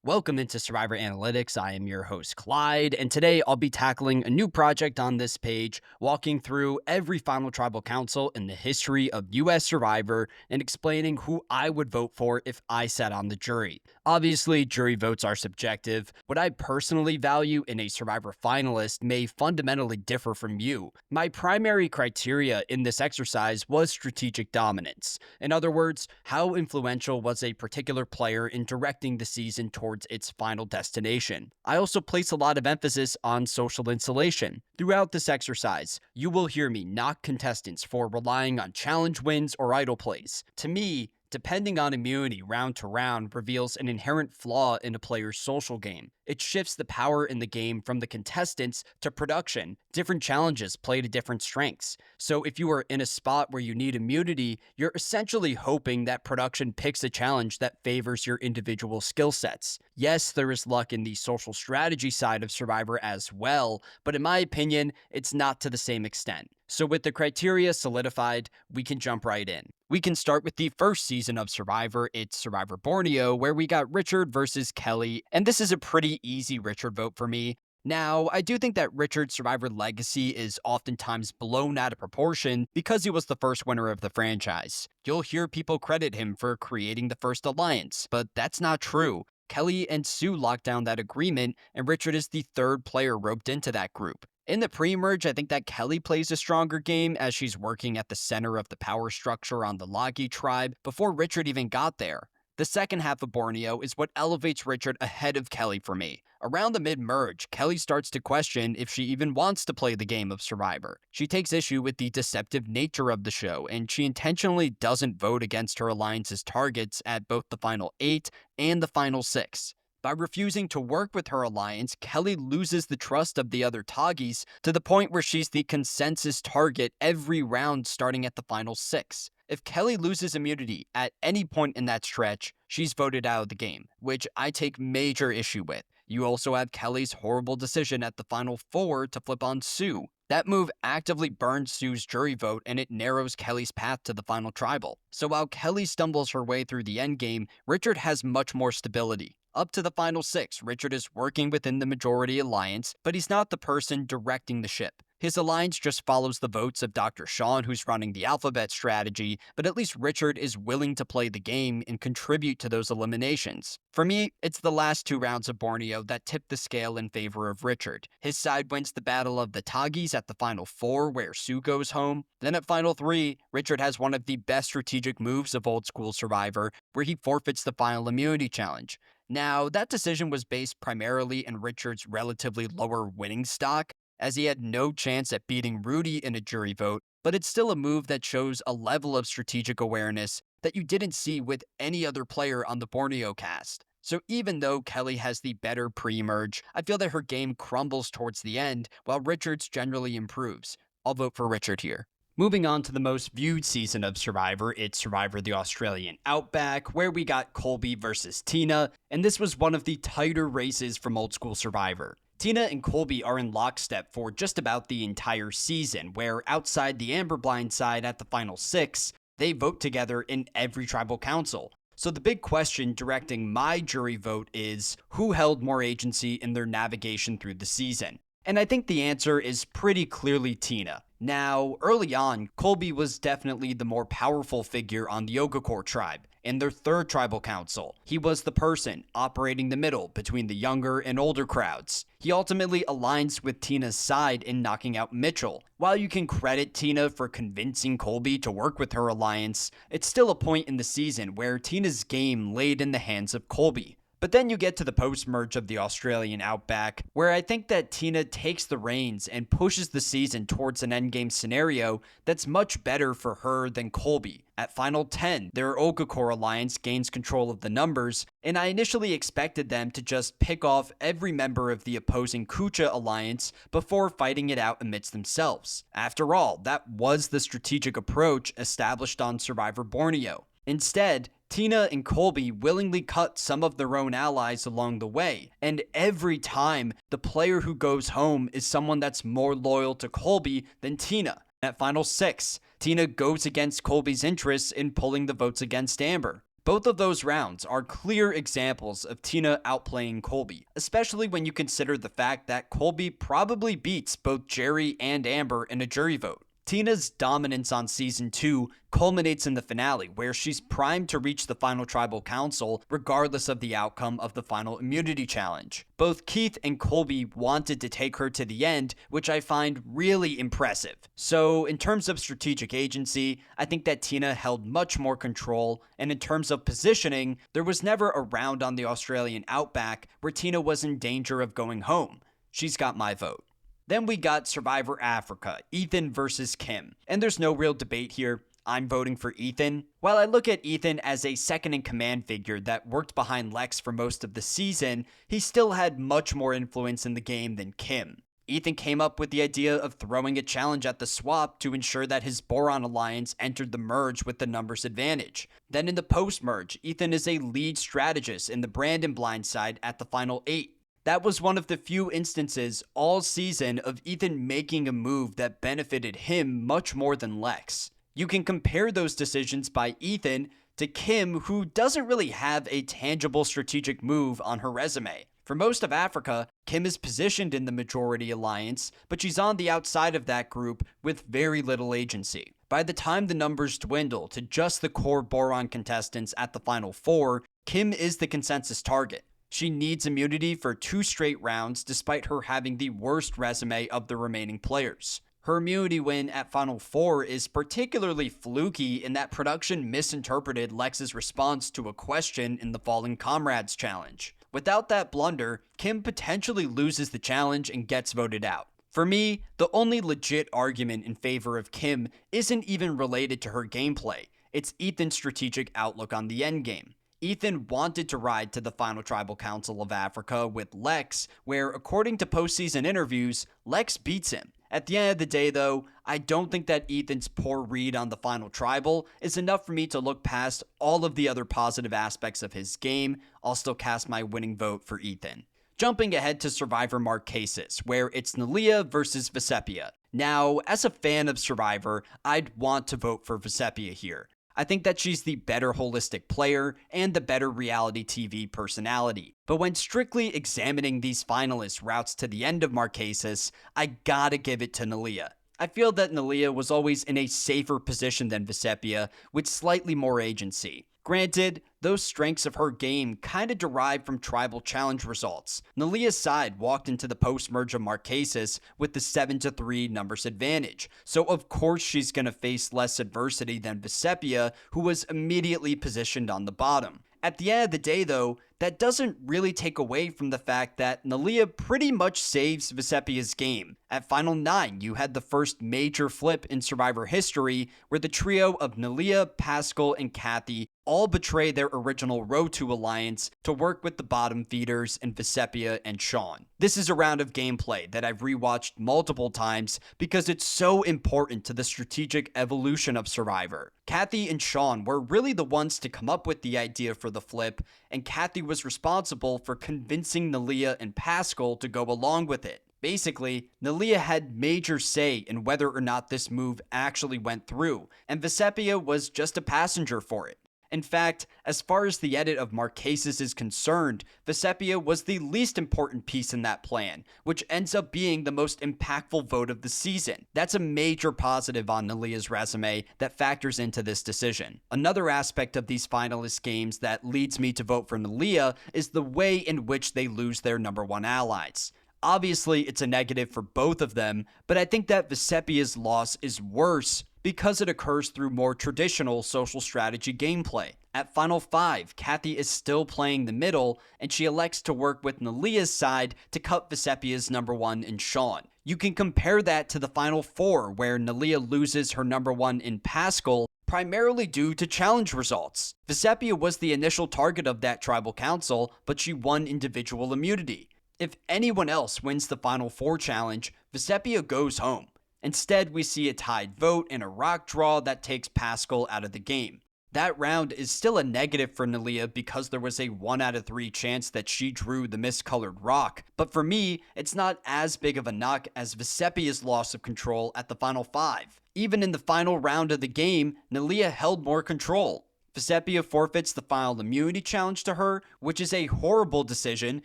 Welcome into Survivor Analytics. I am your host, Clyde, and today I'll be tackling a new project on this page, walking through every final tribal council in the history of US Survivor and explaining who I would vote for if I sat on the jury. Obviously, jury votes are subjective. What I personally value in a Survivor finalist may fundamentally differ from you. My primary criteria in this exercise was strategic dominance. In other words, how influential was a particular player in directing the season towards its final destination. I also place a lot of emphasis on social insulation. Throughout this exercise, you will hear me knock contestants for relying on challenge wins or idle plays. To me, depending on immunity round to round reveals an inherent flaw in a player's social game. It shifts the power in the game from the contestants to production. Different challenges play to different strengths. So if you are in a spot where you need immunity, you're essentially hoping that production picks a challenge that favors your individual skill sets. Yes, there is luck in the social strategy side of Survivor as well, but in my opinion, it's not to the same extent. So with the criteria solidified, we can jump right in. We can start with the first season of Survivor. It's Survivor Borneo, where we got Richard versus Kelly, and this is a pretty easy Richard vote for me. Now, I do think that Richard's Survivor legacy is oftentimes blown out of proportion because he was the first winner of the franchise. You'll hear people credit him for creating the first alliance, but that's not true. Kelly and Sue locked down that agreement, and Richard is the third player roped into that group. In the pre-merge, I think that Kelly plays a stronger game as she's working at the center of the power structure on the Lagi tribe before Richard even got there. The second half of Borneo is what elevates Richard ahead of Kelly for me. Around the mid-merge, Kelly starts to question if she even wants to play the game of Survivor. She takes issue with the deceptive nature of the show, and she intentionally doesn't vote against her alliance's targets at both the final 8 and the final 6. By refusing to work with her alliance, Kelly loses the trust of the other Tagis to the point where she's the consensus target every round starting at the final 6. If Kelly loses immunity at any point in that stretch, she's voted out of the game, which I take major issue with. You also have Kelly's horrible decision at the final 4 to flip on Sue. That move actively burns Sue's jury vote and it narrows Kelly's path to the final tribal. So while Kelly stumbles her way through the endgame, Richard has much more stability. Up to the final 6, Richard is working within the majority alliance, but he's not the person directing the ship. His alliance just follows the votes of Dr. Sean, who's running the alphabet strategy, but at least Richard is willing to play the game and contribute to those eliminations. For me, it's the last 2 rounds of Borneo that tip the scale in favor of Richard. His side wins the Battle of the Tagis at the final 4, where Sue goes home. Then at final 3, Richard has one of the best strategic moves of old school Survivor, where he forfeits the final immunity challenge. Now, that decision was based primarily in Richard's relatively lower winning stock, as he had no chance at beating Rudy in a jury vote, but it's still a move that shows a level of strategic awareness that you didn't see with any other player on the Borneo cast. So even though Kelly has the better pre-merge, I feel that her game crumbles towards the end, while Richard's generally improves. I'll vote for Richard here. Moving on to the most viewed season of Survivor, it's Survivor the Australian Outback, where we got Colby versus Tina, and this was one of the tighter races from old school Survivor. Tina and Colby are in lockstep for just about the entire season, where outside the Amber Blind side at the final 6, they vote together in every tribal council. So the big question directing my jury vote is, who held more agency in their navigation through the season? And I think the answer is pretty clearly Tina. Now, early on, Colby was definitely the more powerful figure on the Ogakor tribe. In their third tribal council, he was the person operating the middle between the younger and older crowds. He ultimately aligns with Tina's side in knocking out Mitchell. While you can credit Tina for convincing Colby to work with her alliance, it's still a point in the season where Tina's game laid in the hands of Colby. But then you get to the post-merge of the Australian Outback, where I think that Tina takes the reins and pushes the season towards an endgame scenario that's much better for her than Colby. At Final 10, their Ogakor alliance gains control of the numbers, and I initially expected them to just pick off every member of the opposing Kucha alliance before fighting it out amidst themselves. After all, that was the strategic approach established on Survivor Borneo. Instead, Tina and Colby willingly cut some of their own allies along the way, and every time, the player who goes home is someone that's more loyal to Colby than Tina. At Final 6, Tina goes against Colby's interests in pulling the votes against Amber. Both of those rounds are clear examples of Tina outplaying Colby, especially when you consider the fact that Colby probably beats both Jerry and Amber in a jury vote. Tina's dominance on season 2 culminates in the finale, where she's primed to reach the final tribal council regardless of the outcome of the final immunity challenge. Both Keith and Colby wanted to take her to the end, which I find really impressive. So in terms of strategic agency, I think that Tina held much more control, and in terms of positioning, there was never a round on the Australian Outback where Tina was in danger of going home. She's got my vote. Then we got Survivor Africa, Ethan versus Kim. And there's no real debate here. I'm voting for Ethan. While I look at Ethan as a second-in-command figure that worked behind Lex for most of the season, he still had much more influence in the game than Kim. Ethan came up with the idea of throwing a challenge at the swap to ensure that his Boron alliance entered the merge with the numbers advantage. Then in the post-merge, Ethan is a lead strategist in the Brandon blindside at the final 8. That was one of the few instances all season of Ethan making a move that benefited him much more than Lex. You can compare those decisions by Ethan to Kim, who doesn't really have a tangible strategic move on her resume. For most of Africa, Kim is positioned in the majority alliance, but she's on the outside of that group with very little agency. By the time the numbers dwindle to just the core Boron contestants at the final 4, Kim is the consensus target. She needs immunity for 2 straight rounds despite her having the worst resume of the remaining players. Her immunity win at Final 4 is particularly fluky in that production misinterpreted Lex's response to a question in the Fallen Comrades challenge. Without that blunder, Kim potentially loses the challenge and gets voted out. For me, the only legit argument in favor of Kim isn't even related to her gameplay. It's Ethan's strategic outlook on the endgame. Ethan wanted to ride to the final tribal council of Africa with Lex, where according to postseason interviews, Lex beats him. At the end of the day though, I don't think that Ethan's poor read on the final tribal is enough for me to look past all of the other positive aspects of his game. I'll still cast my winning vote for Ethan. Jumping ahead to Survivor Marquesas, where it's Nalia versus Vesepia. Now, as a fan of Survivor, I'd want to vote for Vesepia here. I think that she's the better holistic player and the better reality TV personality. But when strictly examining these finalists' routes to the end of Marquesas, I gotta give it to Nalia. I feel that Nalia was always in a safer position than Vesepia, with slightly more agency. Granted, those strengths of her game kinda derive from tribal challenge results. Nalia's side walked into the post-merge of Marquesas with the 7-3 numbers advantage, so of course she's gonna face less adversity than Vesepia, who was immediately positioned on the bottom. At the end of the day though, that doesn't really take away from the fact that Nalia pretty much saves Vesepia's game. At Final 9, you had the first major flip in Survivor history where the trio of Nalia, Pascal, and Kathy all betray their original Row 2 alliance to work with the bottom feeders in Vesepia and Sean. This is a round of gameplay that I've rewatched multiple times because it's so important to the strategic evolution of Survivor. Kathy and Sean were really the ones to come up with the idea for the flip, and Kathy was responsible for convincing Nalia and Pascal to go along with it. Basically, Nalia had major say in whether or not this move actually went through, and Vesepia was just a passenger for it. In fact, as far as the edit of Marquesas is concerned, Vesepia was the least important piece in that plan, which ends up being the most impactful vote of the season. That's a major positive on Nalia's resume that factors into this decision. Another aspect of these finalist games that leads me to vote for Nalia is the way in which they lose their number 1 allies. Obviously, it's a negative for both of them, but I think that Vesepia's loss is worse because it occurs through more traditional social strategy gameplay. At Final 5, Kathy is still playing the middle, and she elects to work with Nalia's side to cut Vesepia's number 1 in Sean. You can compare that to the Final 4, where Nalia loses her number 1 in Pascal, primarily due to challenge results. Vesepia was the initial target of that tribal council, but she won individual immunity. If anyone else wins the Final 4 challenge, Vesepia goes home. Instead, we see a tied vote and a rock draw that takes Pascal out of the game. That round is still a negative for Nalia because there was a 1 out of 3 chance that she drew the miscolored rock, but for me, it's not as big of a knock as Vesepia's loss of control at the Final 5. Even in the final round of the game, Nalia held more control. Vecepia forfeits the final immunity challenge to her, which is a horrible decision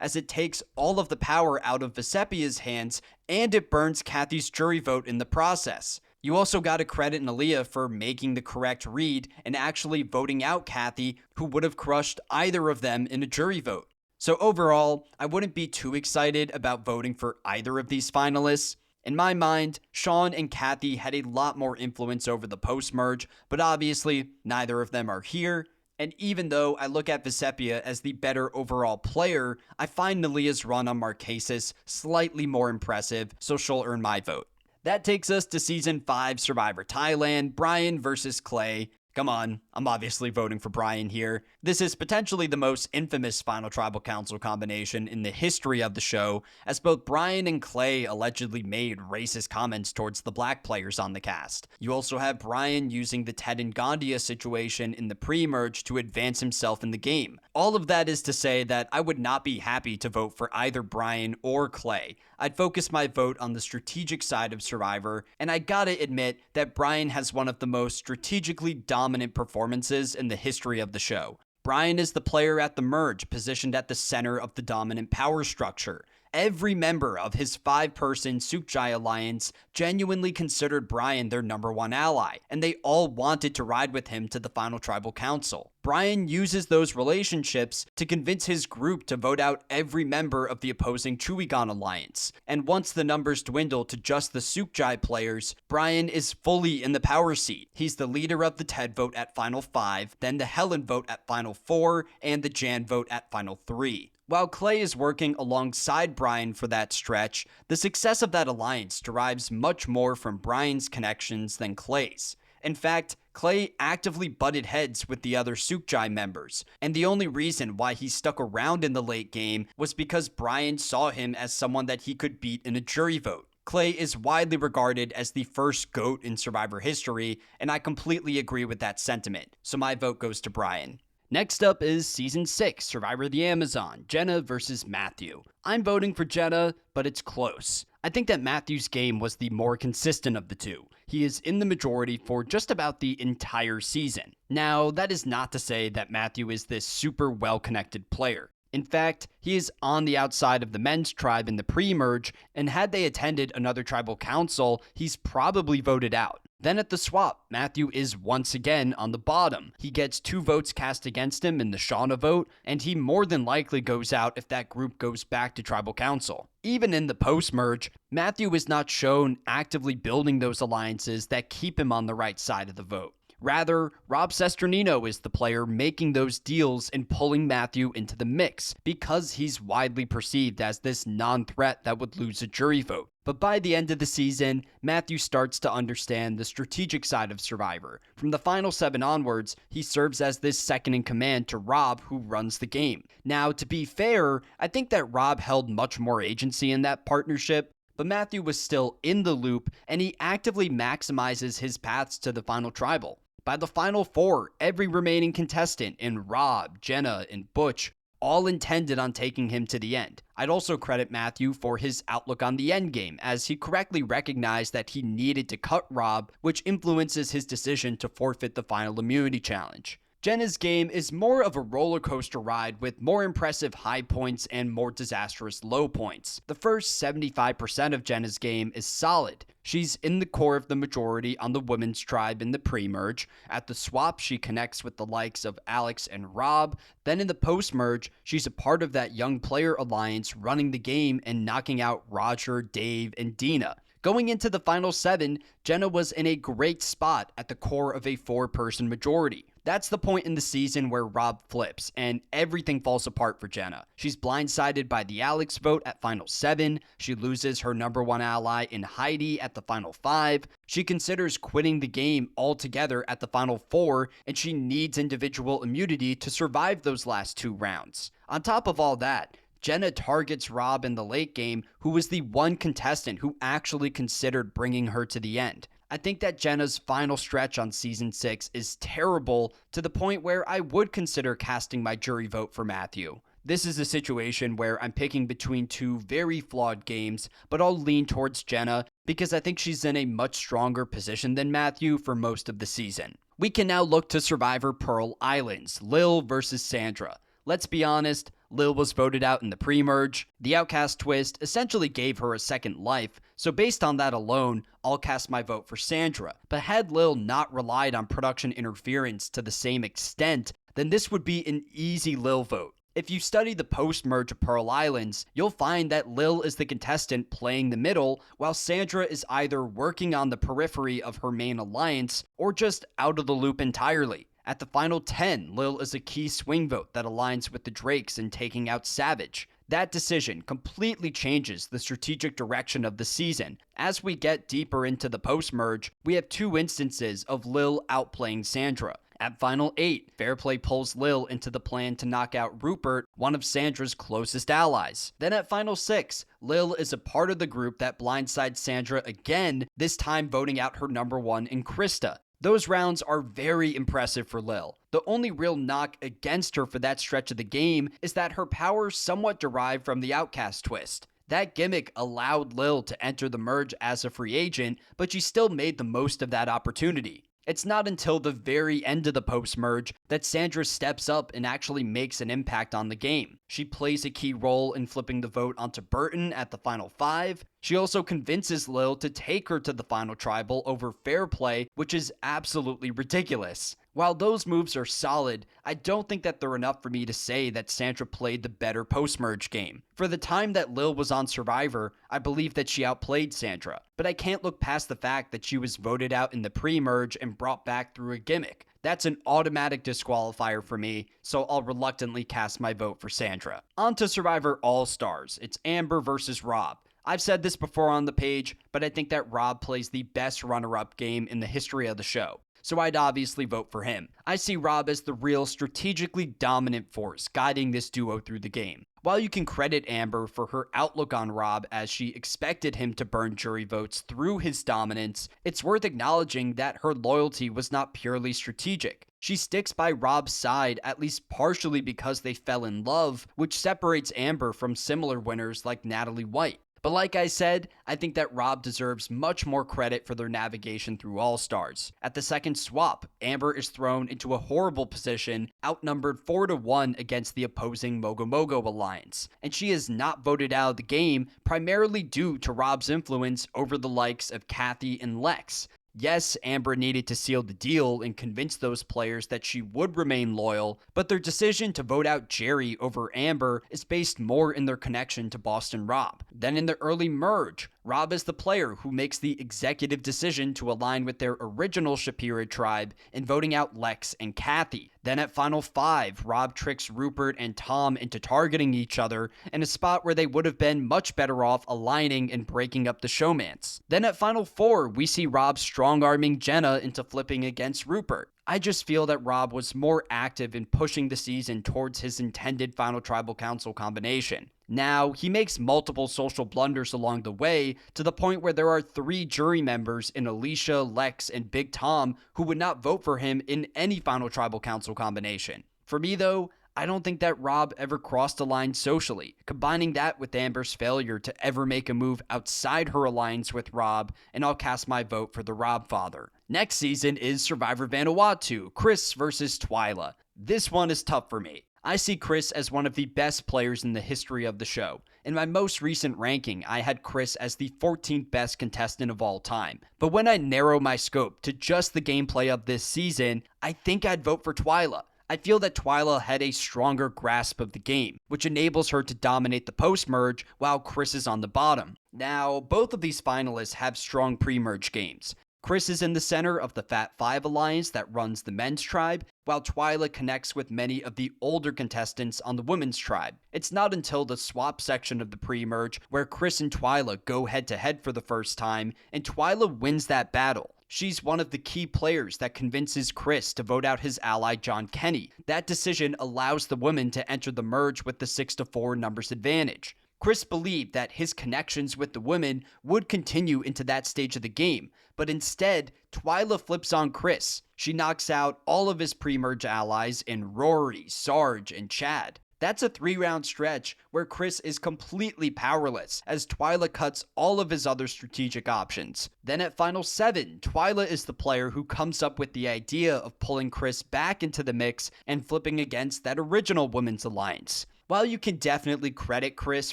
as it takes all of the power out of Vecepia's hands and it burns Kathy's jury vote in the process. You also gotta credit Nalia for making the correct read and actually voting out Kathy, who would have crushed either of them in a jury vote. So overall, I wouldn't be too excited about voting for either of these finalists. In my mind, Sean and Kathy had a lot more influence over the post-merge, but obviously, neither of them are here. And even though I look at Vecepia as the better overall player, I find Nalia's run on Marquesas slightly more impressive, so she'll earn my vote. That takes us to Season 5 Survivor Thailand, Brian versus Clay. Come on, I'm obviously voting for Brian here. This is potentially the most infamous Final Tribal Council combination in the history of the show, as both Brian and Clay allegedly made racist comments towards the black players on the cast. You also have Brian using the Ted and Gandia situation in the pre-merge to advance himself in the game. All of that is to say that I would not be happy to vote for either Brian or Clay. I'd focus my vote on the strategic side of Survivor, and I gotta admit that Brian has one of the most strategically dominant performances in the history of the show. Brian is the player at the merge, positioned at the center of the dominant power structure. Every member of his 5-person Sukjai alliance genuinely considered Brian their #1 ally, and they all wanted to ride with him to the Final Tribal Council. Brian uses those relationships to convince his group to vote out every member of the opposing Chuigan alliance. And once the numbers dwindle to just the Sukjai players, Brian is fully in the power seat. He's the leader of the Ted vote at Final 5, then the Helen vote at Final 4, and the Jan vote at Final 3. While Clay is working alongside Brian for that stretch, the success of that alliance derives much more from Brian's connections than Clay's. In fact, Clay actively butted heads with the other Sukjai members, and the only reason why he stuck around in the late game was because Brian saw him as someone that he could beat in a jury vote. Clay is widely regarded as the first GOAT in Survivor history, and I completely agree with that sentiment, so my vote goes to Brian. Next up is Season 6, Survivor of the Amazon, Jenna versus Matthew. I'm voting for Jenna, but it's close. I think that Matthew's game was the more consistent of the two. He is in the majority for just about the entire season. Now, that is not to say that Matthew is this super well-connected player. In fact, he is on the outside of the men's tribe in the pre-merge, and had they attended another tribal council, he's probably voted out. Then at the swap, Matthew is once again on the bottom. He gets 2 votes cast against him in the Shauna vote, and he more than likely goes out if that group goes back to tribal council. Even in the post-merge, Matthew is not shown actively building those alliances that keep him on the right side of the vote. Rather, Rob Sesternino is the player making those deals and pulling Matthew into the mix because he's widely perceived as this non-threat that would lose a jury vote. But by the end of the season, Matthew starts to understand the strategic side of Survivor. From the final 7 onwards, he serves as this second-in-command to Rob, who runs the game. Now, to be fair, I think that Rob held much more agency in that partnership, but Matthew was still in the loop, and he actively maximizes his paths to the final tribal. By the final 4, every remaining contestant in Rob, Jenna, and Butch all intended on taking him to the end. I'd also credit Matthew for his outlook on the endgame, as he correctly recognized that he needed to cut Rob, which influences his decision to forfeit the final immunity challenge. Jenna's game is more of a roller coaster ride with more impressive high points and more disastrous low points. The first 75% of Jenna's game is solid. She's in the core of the majority on the women's tribe in the pre-merge. At the swap, she connects with the likes of Alex and Rob. Then in the post-merge, she's a part of that young player alliance running the game and knocking out Roger, Dave, and Dina. Going into the final 7, Jenna was in a great spot at the core of a 4-person majority. That's the point in the season where Rob flips, and everything falls apart for Jenna. She's blindsided by the Alex vote at Final 7, she loses her #1 ally in Heidi at the Final 5, she considers quitting the game altogether at the Final 4, and she needs individual immunity to survive those last 2 rounds. On top of all that, Jenna targets Rob in the late game, who was the one contestant who actually considered bringing her to the end. I think that Jenna's final stretch on Season 6 is terrible to the point where I would consider casting my jury vote for Matthew. This is a situation where I'm picking between 2 very flawed games, but I'll lean towards Jenna because I think she's in a much stronger position than Matthew for most of the season. We can now look to Survivor Pearl Islands, Lil versus Sandra. Let's be honest, Lil was voted out in the pre-merge. The Outcast twist essentially gave her a second life, so based on that alone, I'll cast my vote for Sandra. But had Lil not relied on production interference to the same extent, then this would be an easy Lil vote. If you study the post-merge of Pearl Islands, you'll find that Lil is the contestant playing the middle, while Sandra is either working on the periphery of her main alliance, or just out of the loop entirely. At the final 10, Lil is a key swing vote that aligns with the Drakes in taking out Savage. That decision completely changes the strategic direction of the season. As we get deeper into the post-merge, we have two instances of Lil outplaying Sandra. At Final 8, Fairplay pulls Lil into the plan to knock out Rupert, one of Sandra's closest allies. Then at Final 6, Lil is a part of the group that blindsides Sandra again, this time voting out her number one in Krista. Those rounds are very impressive for Lil. The only real knock against her for that stretch of the game is that her powers somewhat derive from the Outcast twist. That gimmick allowed Lil to enter the merge as a free agent, but she still made the most of that opportunity. It's not until the very end of the post-merge that Sandra steps up and actually makes an impact on the game. She plays a key role in flipping the vote onto Burton at the final 5. She also convinces Lil to take her to the final tribal over Fairplay, which is absolutely ridiculous. While those moves are solid, I don't think that they're enough for me to say that Sandra played the better post-merge game. For the time that Lil was on Survivor, I believe that she outplayed Sandra, but I can't look past the fact that she was voted out in the pre-merge and brought back through a gimmick. That's an automatic disqualifier for me, so I'll reluctantly cast my vote for Sandra. On to Survivor All-Stars. It's Amber versus Rob. I've said this before on the page, but I think that Rob plays the best runner-up game in the history of the show, so I'd obviously vote for him. I see Rob as the real strategically dominant force guiding this duo through the game. While you can credit Amber for her outlook on Rob as she expected him to burn jury votes through his dominance, it's worth acknowledging that her loyalty was not purely strategic. She sticks by Rob's side at least partially because they fell in love, which separates Amber from similar winners like Natalie White. But like I said, I think that Rob deserves much more credit for their navigation through All-Stars. At the second swap, Amber is thrown into a horrible position, outnumbered 4-1 against the opposing Mogo Mogo alliance, and she is not voted out of the game primarily due to Rob's influence over the likes of Kathy and Lex. Yes, Amber needed to seal the deal and convince those players that she would remain loyal, but their decision to vote out Jerry over Amber is based more in their connection to Boston Rob. Then in the early merge, Rob is the player who makes the executive decision to align with their original Shapira tribe in voting out Lex and Kathy. Then at Final 5, Rob tricks Rupert and Tom into targeting each other in a spot where they would have been much better off aligning and breaking up the showmance. Then at Final 4, we see Rob strong-arming Jenna into flipping against Rupert. I just feel that Rob was more active in pushing the season towards his intended Final Tribal Council combination. Now, he makes multiple social blunders along the way, to the point where there are 3 jury members in Alicia, Lex, and Big Tom who would not vote for him in any Final Tribal Council combination. For me though, I don't think that Rob ever crossed a line socially. Combining that with Amber's failure to ever make a move outside her alliance with Rob, and I'll cast my vote for the Rob father. Next season is Survivor Vanuatu, Chris versus Twyla. This one is tough for me. I see Chris as one of the best players in the history of the show. In my most recent ranking, I had Chris as the 14th best contestant of all time. But when I narrow my scope to just the gameplay of this season, I think I'd vote for Twyla. I feel that Twyla had a stronger grasp of the game, which enables her to dominate the post-merge while Chris is on the bottom. Now, both of these finalists have strong pre-merge games. Chris is in the center of the Fat Five alliance that runs the men's tribe, while Twyla connects with many of the older contestants on the women's tribe. It's not until the swap section of the pre-merge where Chris and Twyla go head-to-head for the first time, and Twyla wins that battle. She's one of the key players that convinces Chris to vote out his ally John Kenny. That decision allows the women to enter the merge with the 6-4 numbers advantage. Chris believed that his connections with the women would continue into that stage of the game, but instead, Twyla flips on Chris. She knocks out all of his pre-merge allies in Rory, Sarge, and Chad. That's a 3-round stretch where Chris is completely powerless as Twyla cuts all of his other strategic options. Then at final 7, Twyla is the player who comes up with the idea of pulling Chris back into the mix and flipping against that original women's alliance. While you can definitely credit Chris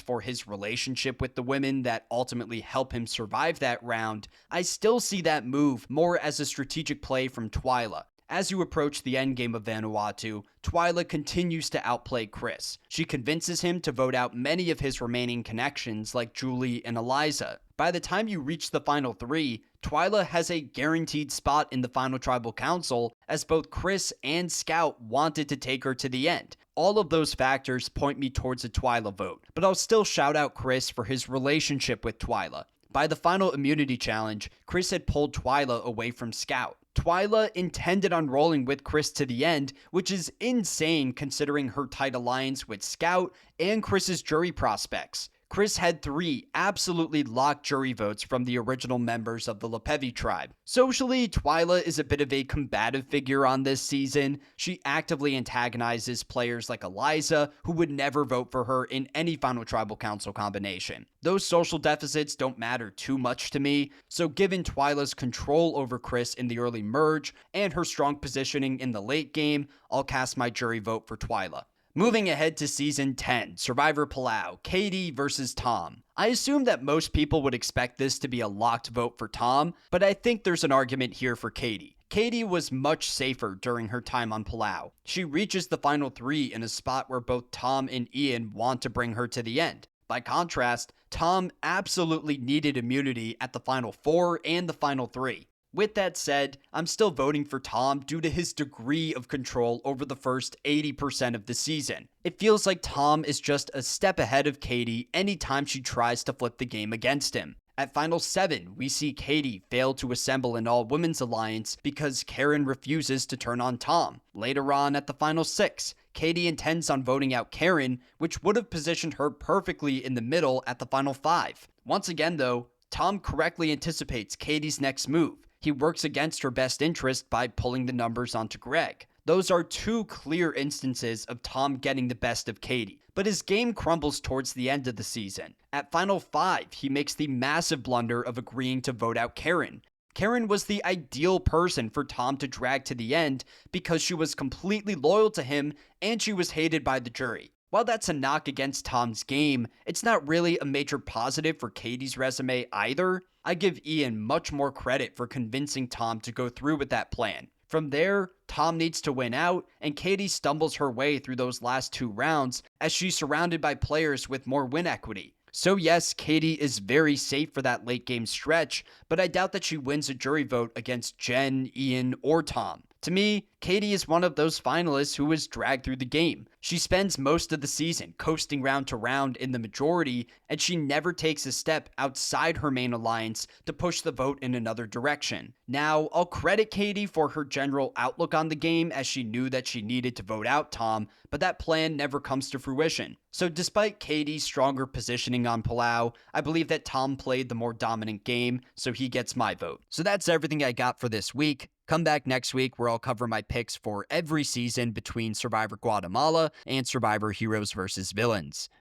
for his relationship with the women that ultimately help him survive that round, I still see that move more as a strategic play from Twyla. As you approach the endgame of Vanuatu, Twyla continues to outplay Chris. She convinces him to vote out many of his remaining connections like Julie and Eliza. By the time you reach the final 3, Twyla has a guaranteed spot in the final tribal council as both Chris and Scout wanted to take her to the end. All of those factors point me towards a Twyla vote, but I'll still shout out Chris for his relationship with Twyla. By the final immunity challenge, Chris had pulled Twyla away from Scout. Twyla intended on rolling with Chris to the end, which is insane considering her tight alliance with Scout and Chris's jury prospects. Chris had 3 absolutely locked jury votes from the original members of the Lepevi tribe. Socially, Twyla is a bit of a combative figure on this season. She actively antagonizes players like Eliza, who would never vote for her in any final tribal council combination. Those social deficits don't matter too much to me, so given Twyla's control over Chris in the early merge and her strong positioning in the late game, I'll cast my jury vote for Twyla. Moving ahead to Season 10, Survivor Palau, Katie versus Tom. I assume that most people would expect this to be a locked vote for Tom, but I think there's an argument here for Katie. Katie was much safer during her time on Palau. She reaches the final 3 in a spot where both Tom and Ian want to bring her to the end. By contrast, Tom absolutely needed immunity at the final 4 and the final 3. With that said, I'm still voting for Tom due to his degree of control over the first 80% of the season. It feels like Tom is just a step ahead of Katie anytime she tries to flip the game against him. At Final 7, we see Katie fail to assemble an all-women's alliance because Karen refuses to turn on Tom. Later on at the Final 6, Katie intends on voting out Karen, which would have positioned her perfectly in the middle at the Final 5. Once again though, Tom correctly anticipates Katie's next move. He works against her best interest by pulling the numbers onto Greg. Those are 2 clear instances of Tom getting the best of Katie, but his game crumbles towards the end of the season. At Final 5, he makes the massive blunder of agreeing to vote out Karen. Karen was the ideal person for Tom to drag to the end because she was completely loyal to him and she was hated by the jury. While that's a knock against Tom's game, it's not really a major positive for Katie's resume either. I give Ian much more credit for convincing Tom to go through with that plan. From there, Tom needs to win out, and Katie stumbles her way through those last 2 rounds as she's surrounded by players with more win equity. So yes, Katie is very safe for that late game stretch, but I doubt that she wins a jury vote against Jen, Ian, or Tom. To me, Katie is one of those finalists who is dragged through the game. She spends most of the season coasting round to round in the majority, and she never takes a step outside her main alliance to push the vote in another direction. Now, I'll credit Katie for her general outlook on the game as she knew that she needed to vote out Tom, but that plan never comes to fruition. So despite Katie's stronger positioning on Palau, I believe that Tom played the more dominant game, so he gets my vote. So that's everything I got for this week. Come back next week where I'll cover my picks for every season between Survivor Guatemala and Survivor Heroes vs. Villains.